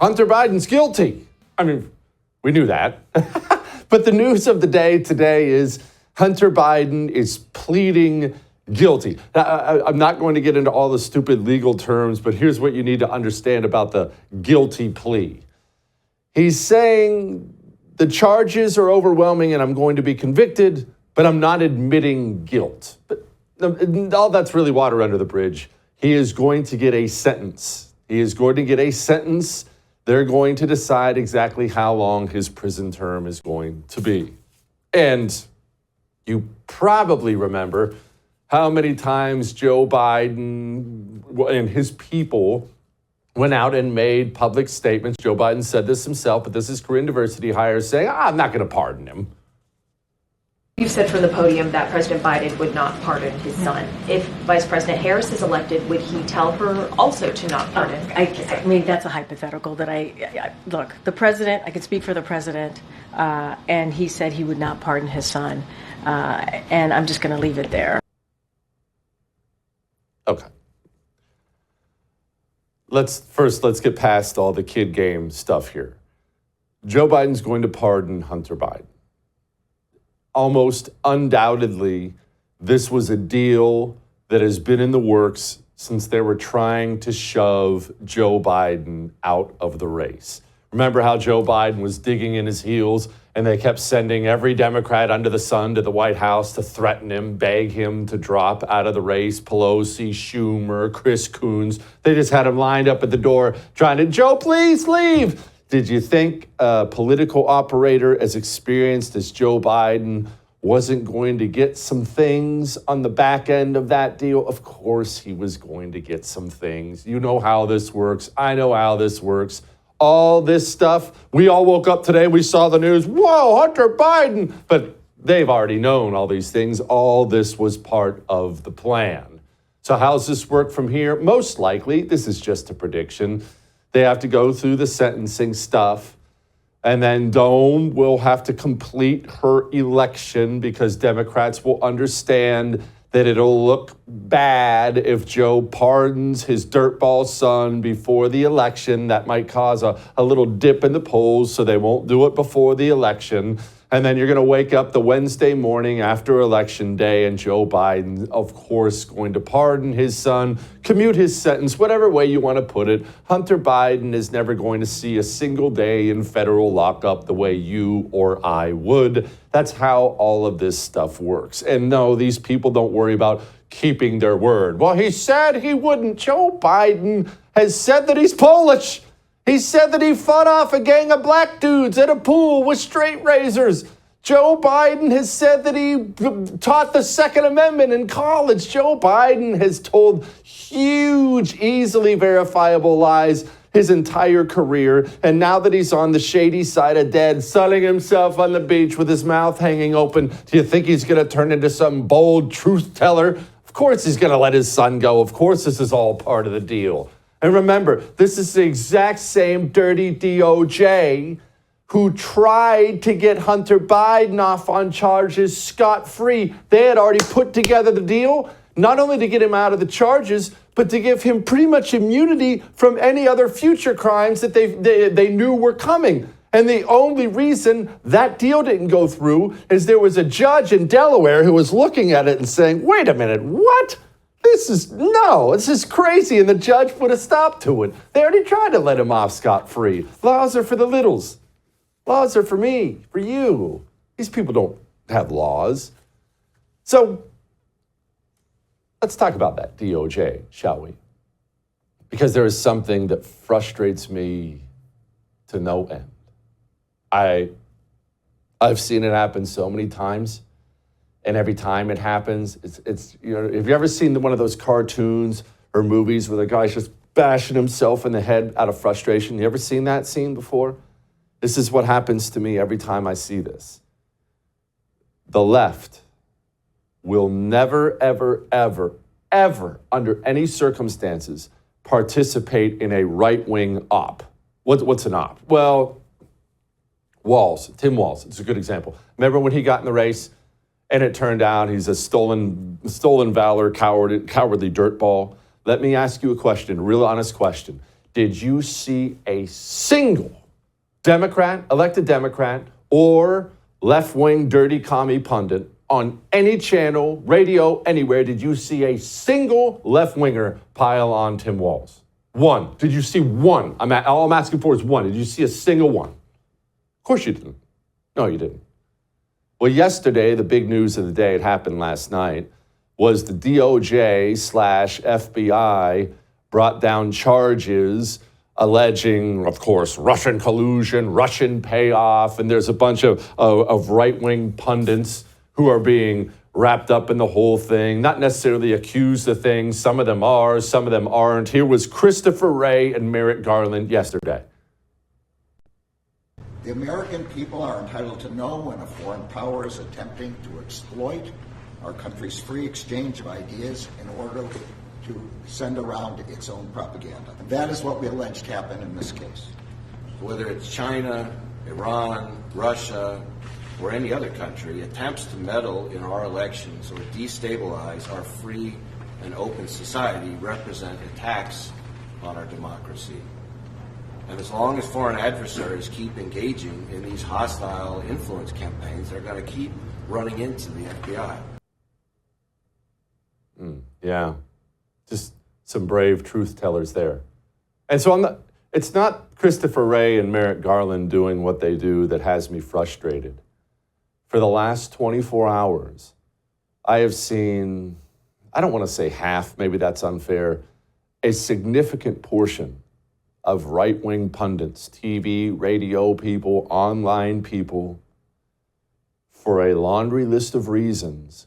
Hunter Biden's guilty. I mean, we knew that. But the news of the day today is Hunter Biden is pleading guilty. Now, I'm not going to get into all the stupid legal terms, but here's what you need to understand about the guilty plea. He's saying the charges are overwhelming and I'm going to be convicted, but I'm not admitting guilt. But all that's really water under the bridge. He is going to get a sentence. He is going to get a sentence. They're going to decide exactly how long his prison term is going to be. And you probably remember how many times Joe Biden and his people went out and made public statements. Joe Biden said this himself, but this is Korean diversity hires saying, I'm not going to pardon him. You've said from the podium that President Biden would not pardon his son. If Vice President Harris is elected, would he tell her also to not pardon? I mean, that's a hypothetical that look, the president, I can speak for the president, and he said he would not pardon his son. And I'm just going to leave it there. Okay. Let's get past all the kid game stuff here. Joe Biden's going to pardon Hunter Biden. Almost undoubtedly, this was a deal that has been in the works since they were trying to shove Joe Biden out of the race. Remember how Joe Biden was digging in his heels and they kept sending every Democrat under the sun to the White House to threaten him, beg him to drop out of the race? Pelosi, Schumer, Chris Coons. They just had him lined up at the door trying to, Joe, please leave. Did you think a political operator as experienced as Joe Biden wasn't going to get some things on the back end of that deal? Of course he was going to get some things. You know how this works. I know how this works. All this stuff, we all woke up today, we saw the news, whoa, Hunter Biden. But they've already known all these things. All this was part of the plan. So how's this work from here? Most likely, this is just a prediction, they have to go through the sentencing stuff, and then Dome will have to complete her election because Democrats will understand that it'll look bad if Joe pardons his dirtball son before the election. That might cause a little dip in the polls, so they won't do it before the election. And then you're going to wake up the Wednesday morning after Election Day, and Joe Biden, of course, going to pardon his son, commute his sentence, whatever way you want to put it. Hunter Biden is never going to see a single day in federal lockup the way you or I would. That's how all of this stuff works. And no, these people don't worry about keeping their word. Well, he said he wouldn't. Joe Biden has said that he's Polish. He said that he fought off a gang of black dudes at a pool with straight razors. Joe Biden has said that he taught the Second Amendment in college. Joe Biden has told huge, easily verifiable lies his entire career. And now that he's on the shady side of dead, sunning himself on the beach with his mouth hanging open, do you think he's going to turn into some bold truth teller? Of course he's going to let his son go. Of course this is all part of the deal. And remember, this is the exact same dirty DOJ who tried to get Hunter Biden off on charges scot-free. They had already put together the deal, not only to get him out of the charges, but to give him pretty much immunity from any other future crimes that they knew were coming. And the only reason that deal didn't go through is there was a judge in Delaware who was looking at it and saying, wait a minute, what? This is crazy. And the judge put a stop to it. They already tried to let him off scot-free. Laws are for the littles. Laws are for me, for you. These people don't have laws. So let's talk about that DOJ, shall we? Because there is something that frustrates me to no end. I've seen it happen so many times. And every time it happens, it's you know, have you ever seen one of those cartoons or movies where the guy's just bashing himself in the head out of frustration? You ever seen that scene before? This is what happens to me every time I see this. The left will never, ever, ever, ever, under any circumstances, participate in a right-wing op. What's an op? Well, Tim Walz, it's a good example. Remember when he got in the race? And it turned out he's a stolen valor, cowardly dirtball. Let me ask you a question, a real honest question. did you see a single Democrat, elected Democrat, or left-wing dirty commie pundit on any channel, radio, anywhere, did you see a single left-winger pile on Tim Walz? One. Did you see one? All I'm asking for is one. Did you see a single one? Of course you didn't. No, you didn't. Well, yesterday, the big news of the day, it happened last night, was the DOJ/FBI brought down charges alleging, of course, Russian collusion, Russian payoff, and there's a bunch of right-wing pundits who are being wrapped up in the whole thing, not necessarily accused of things. Some of them are, some of them aren't. Here was Christopher Wray and Merrick Garland yesterday. The American people are entitled to know when a foreign power is attempting to exploit our country's free exchange of ideas in order to send around its own propaganda. And that is what we alleged happened in this case. Whether it's China, Iran, Russia, or any other country, attempts to meddle in our elections or destabilize our free and open society represent attacks on our democracy. And as long as foreign adversaries keep engaging in these hostile influence campaigns, they're going to keep running into the FBI. Yeah, just some brave truth tellers there. And so it's not Christopher Wray and Merrick Garland doing what they do that has me frustrated. For the last 24 hours, I have seen, I don't want to say half, maybe that's unfair, a significant portion of right-wing pundits, TV, radio people, online people, for a laundry list of reasons,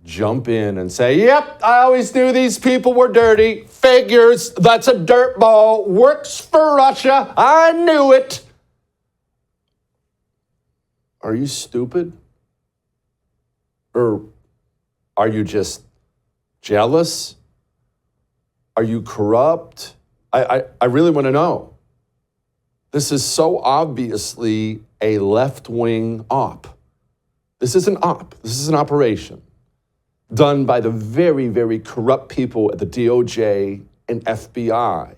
jump in and say, yep, I always knew these people were dirty, figures, that's a dirtball, works for Russia, I knew it. Are you stupid? Or are you just jealous? Are you corrupt? I really want to know. This is so obviously a left-wing op. This is an op. This is an operation done by the very, very corrupt people at the DOJ and FBI.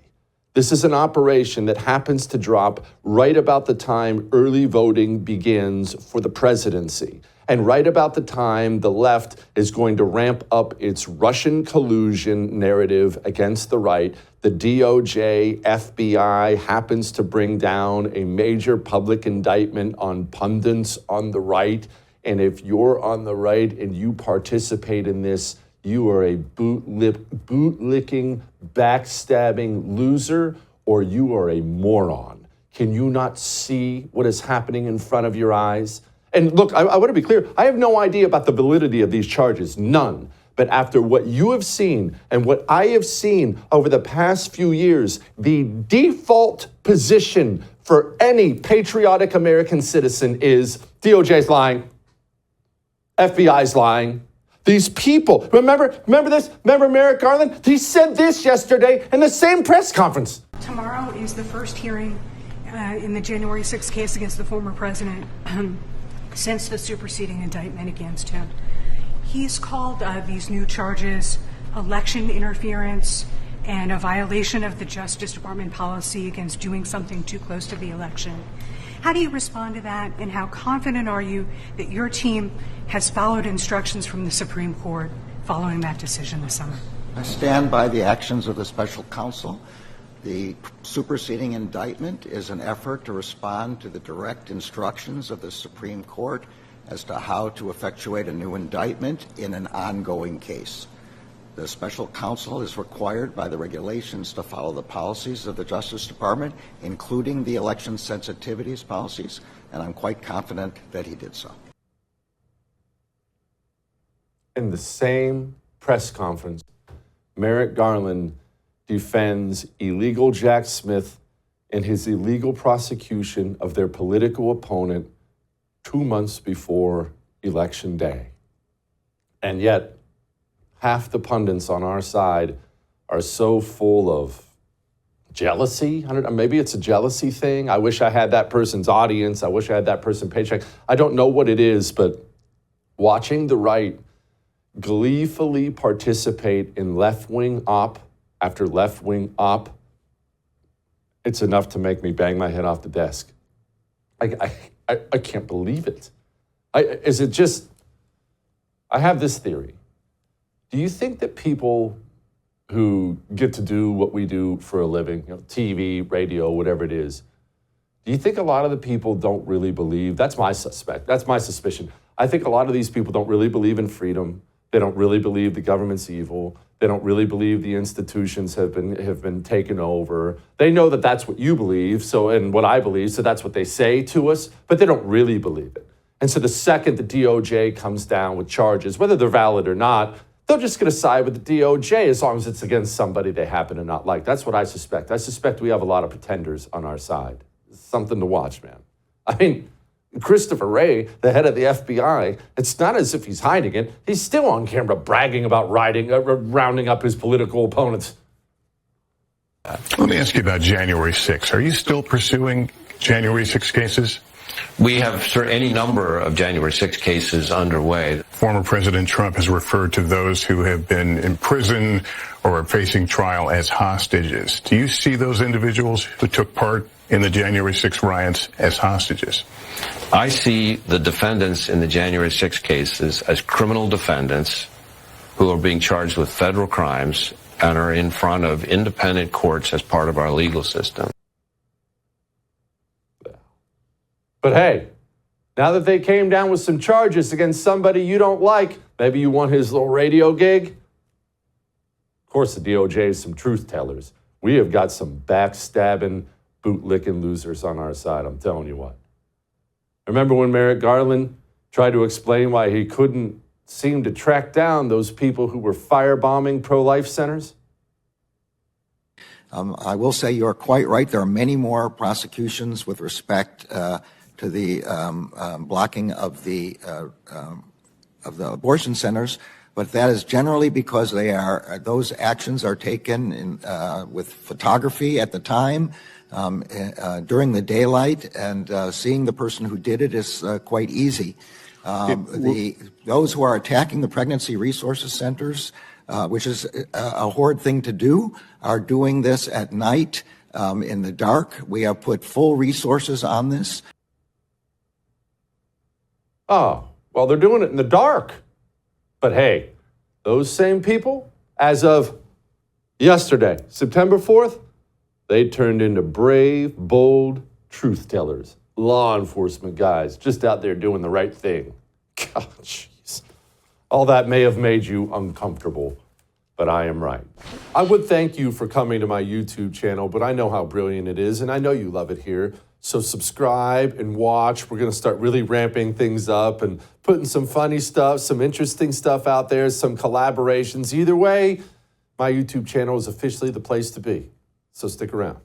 This is an operation that happens to drop right about the time early voting begins for the presidency. And right about the time the left is going to ramp up its Russian collusion narrative against the right, the DOJ, FBI happens to bring down a major public indictment on pundits on the right. And if you're on the right and you participate in this, you are a boot-licking, backstabbing loser, or you are a moron. Can you not see what is happening in front of your eyes? And look, I want to be clear. I have no idea about the validity of these charges, none. But after what you have seen and what I have seen over the past few years, the default position for any patriotic American citizen is DOJ's lying, FBI's lying. These people, remember this? Remember Merrick Garland? He said this yesterday in the same press conference. Tomorrow is the first hearing in the January 6th case against the former president since the superseding indictment against him. He's called these new charges election interference and a violation of the Justice Department policy against doing something too close to the election. How do you respond to that, and how confident are you that your team has followed instructions from the Supreme Court following that decision this summer? I stand by the actions of the special counsel. The superseding indictment is an effort to respond to the direct instructions of the Supreme Court as to how to effectuate a new indictment in an ongoing case. The special counsel is required by the regulations to follow the policies of the Justice Department, including the election sensitivities policies, and I'm quite confident that he did so. In the same press conference, Merrick Garland defends illegal Jack Smith and his illegal prosecution of their political opponent 2 months before Election Day. And yet, half the pundits on our side are so full of jealousy. Maybe it's a jealousy thing. I wish I had that person's audience. I wish I had that person's paycheck. I don't know what it is, but watching the right gleefully participate in left-wing op after left-wing op, it's enough to make me bang my head off the desk. I can't believe it. Is it just, I have this theory. Do you think that people who get to do what we do for a living, TV, radio, whatever it is, do you think a lot of the people don't really believe? That's my suspicion. I think a lot of these people don't really believe in freedom. They don't really believe the government's evil. They don't really believe the institutions have been taken over. They know that that's what you believe, and what I believe, so that's what they say to us, but they don't really believe it. And so the second the DOJ comes down with charges, whether they're valid or not, they're just going to side with the DOJ as long as it's against somebody they happen to not like. That's what I suspect. I suspect we have a lot of pretenders on our side. It's something to watch, man. I mean, Christopher Wray, the head of the FBI, it's not as if he's hiding it. He's still on camera bragging about rounding up his political opponents. Let me ask you about January 6th. Are you still pursuing January 6 cases? We have any number of January 6 cases underway. Former President Trump has referred to those who have been in prison or are facing trial as hostages. Do you see those individuals who took part in the January 6 riots as hostages? I see the defendants in the January 6 cases as criminal defendants who are being charged with federal crimes and are in front of independent courts as part of our legal system. But hey, now that they came down with some charges against somebody you don't like, maybe you want his little radio gig? Of course, the DOJ is some truth tellers. We have got some backstabbing, bootlicking losers on our side, I'm telling you what. Remember when Merrick Garland tried to explain why he couldn't seem to track down those people who were firebombing pro-life centers? I will say you're quite right. There are many more prosecutions with respect to the blocking of the abortion centers, but that is generally because those actions are taken with photography at the time, during the daylight, and seeing the person who did it is quite easy. Those who are attacking the pregnancy resources centers, which is a horrid thing to do, are doing this at night, in the dark. We have put full resources on this. Oh, well, they're doing it in the dark. But hey, those same people, as of yesterday, September 4th, they turned into brave, bold truth tellers, law enforcement guys, just out there doing the right thing. God, jeez. All that may have made you uncomfortable, but I am right. I would thank you for coming to my YouTube channel, but I know how brilliant it is, and I know you love it here. So subscribe and watch. We're going to start really ramping things up and putting some funny stuff, some interesting stuff out there, some collaborations. Either way, my YouTube channel is officially the place to be. So stick around.